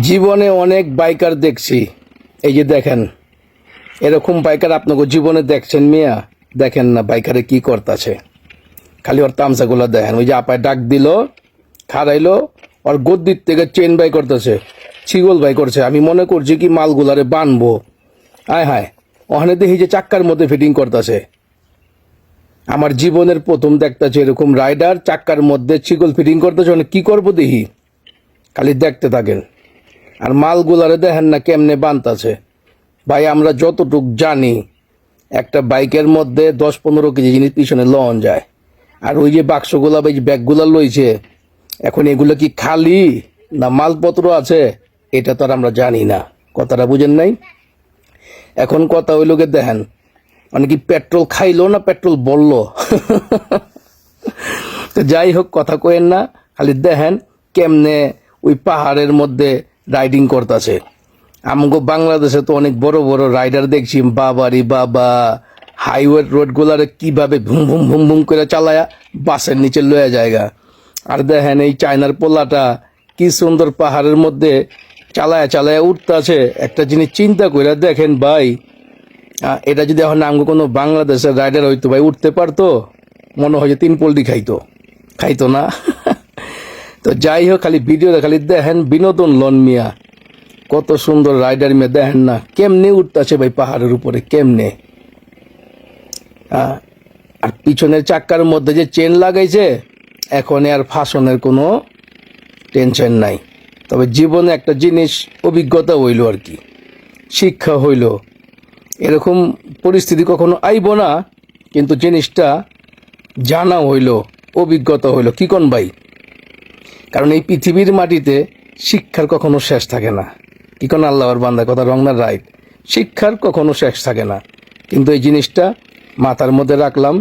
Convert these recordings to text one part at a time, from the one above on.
জীবনে অনেক বাইকার দেখছি। এই যে দেখেন, এরকম বাইকার আপনাকে জীবনে দেখছেন মিয়া? দেখেন না বাইকারে কি করতেছে, খালি ওর তামসাগুলো দেখেন। ওই যে আপায় ডাক দিল, খাড়াইলো, ওর গদ্দির থেকে চেন বাই করতেছে, ছিগল বাই করছে। আমি মনে করছি কি মালগুলারে বানবো, আয় হায়, ওখানে দেখি যে চাক্কার মধ্যে ফিটিং করতেছে। আমার জীবনের প্রথম দেখতেছে এরকম রাইডার চাক্কার মধ্যে ছিগল ফিটিং করতেছে। কি করবো দেখি, খালি দেখতে থাকেন। আর মালগুলারে দেখেন না কেমনে বানতাছে। ভাই আমরা যতটুক জানি, একটা বাইকের মধ্যে 10-15 কেজি জিনিস পিছনে লন যায়। আর ওই যে বাক্সগুলা বা ব্যাগগুলা লইছে, এখন এগুলো কি খালি না মালপত্র আছে, এটা তো আর আমরা জানি না। কথাটা বুঝেন নাই? এখন কথা ওই লোকে দেখেন, মানে কি পেট্রোল খাইলো না পেট্রোল বললো। তো যাই হোক, কথা কয়েন না, খালি দেখেন কেমনে ওই পাহাড়ের মধ্যে রাইডিং করতেছে। আমগো বাংলাদেশে তো অনেক বড় বড় রাইডার দেখছি, বাবারি বাবা, হাইওয়ে রোডগুলারে কিভাবে ভুম ভুম ভুম ভুম করে চালায়া বাসের নিচে লয়ে জায়গা। আর দেখেন এই চায়নার পোলাটা কি সুন্দর পাহাড়ের মধ্যে চালায়া চালায়া উঠতেছে। একটা জিনিস চিন্তা করে দেখেন ভাই, এটা যদি এখন আমগো কোনো বাংলাদেশের রাইডার হইতো ভাই, উঠতে পারতো? মনে হয় যে 3 পোল্টি খাইতো না। তো যাই হোক, খালি ভিডিওটা খালি দেখেন, বিনোদন লন মিয়া। কত সুন্দর রাইডার মিয়া, দেখেন না কেমনে উঠতেছে ভাই পাহাড়ের উপরে, কেমনে। আর পিছনের চাক্কার মধ্যে যে চেন লাগাইছে, এখন আর ফাঁসনের কোনো টেনশন নাই। তবে জীবনে একটা জিনিস অভিজ্ঞতা হইল আর কি, শিক্ষা হইল। এরকম পরিস্থিতি কখনো আইব না, কিন্তু জিনিসটা জানা হইল, অভিজ্ঞতা হইল। কি কোন ভাই? কারণ এই পৃথিবীর মাটিতে শিক্ষার কখনো শেষ থাকে না। কি কোন আল্লাহর বান্দা, কথা রং না রাইট? শিক্ষার কখনো শেষ থাকে না। কিন্তু এই জিনিসটা মাথার মধ্যে রাখলাম,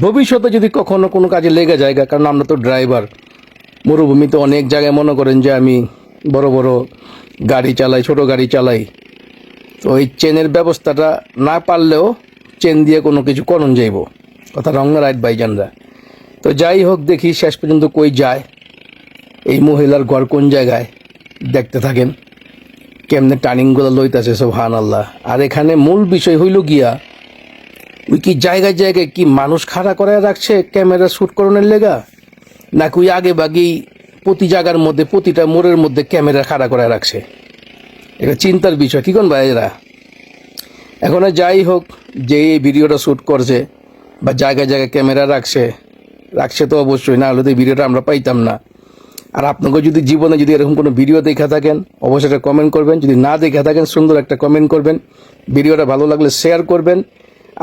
ভবিষ্যতে যদি কখনো কোনো কাজে লেগে যায়, কারণ আমরা তো ড্রাইভার, মরুভূমিতে অনেক জায়গায় মনে করেন যে আমি বড় বড় গাড়ি চালাই, ছোট গাড়ি চালাই। তো ওই চেনের ব্যবস্থাটা না পারলেও চেন দিয়ে কোনো কিছু করণ যাইব। কথা রং না রাইট ভাইজানরা? তো যাই হোক, দেখি শেষ পর্যন্ত কই যায়। এই মহিলার ঘর কোন জায়গায়, দেখতে থাকেন কেমনে টার্নিংগুলো লইতেছে, সুবহানাল্লাহ। আর এখানে মূল বিষয় হইল গিয়া, ওই কি জায়গায় জায়গায় কি মানুষ খাড়া করে রাখছে ক্যামেরা শ্যুট করানোর লেগা, নাকি ওই আগে বাগেই প্রতি জায়গার মধ্যে, প্রতিটা মোড়ের মধ্যে ক্যামেরা খাড়া করে রাখছে। এটা চিন্তার বিষয়। কি কোন ভাইয়েরা? এখন যাই হোক, যে এই ভিডিওটা শ্যুট করছে বা জায়গায় জায়গায় ক্যামেরা রাখছে তো অবশ্যই, না হলে তো এই ভিডিওটা আমরা পাইতাম না। আর আপনাকে যদি জীবনে যদি এরকম কোনো ভিডিও দেখা থাকেন, অবশ্যই একটা কমেন্ট করবেন। যদি না দেখা থাকেন, সুন্দর একটা কমেন্ট করবেন। ভিডিওটা ভালো লাগলে শেয়ার করবেন।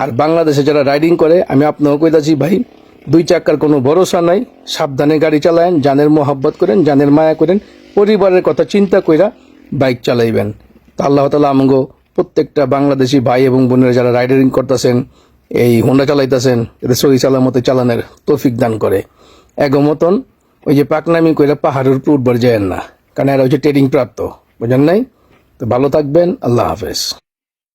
আর বাংলাদেশে যারা রাইডিং করে, আমি আপনাকে কইতাছি ভাই, 2 চাক্কার কোনো ভরসা নাই। সাবধানে গাড়ি চালায়েন, জানের মোহাব্বত করেন, জানের মায়া করেন, পরিবারের কথা চিন্তা কইরা বাইক চালাইবেন। তো আল্লাহ তাআলা আমগো প্রত্যেকটা বাংলাদেশি ভাই এবং বোনেরা যারা রাইডিং করতেছেন, এই হোন্ডা চালাইতেছেন, এদের সহি সালামতে চালানোর তৌফিক দান করে। এগমতন ওই যে পাকনামি কইরা পাহাড়ের উপর উঠবার যায় না, কারণ এরা হচ্ছে ট্রেনিং প্রাপ্ত, বুঝেন নাই? তো ভালো থাকবেন, আল্লাহ হাফেজ।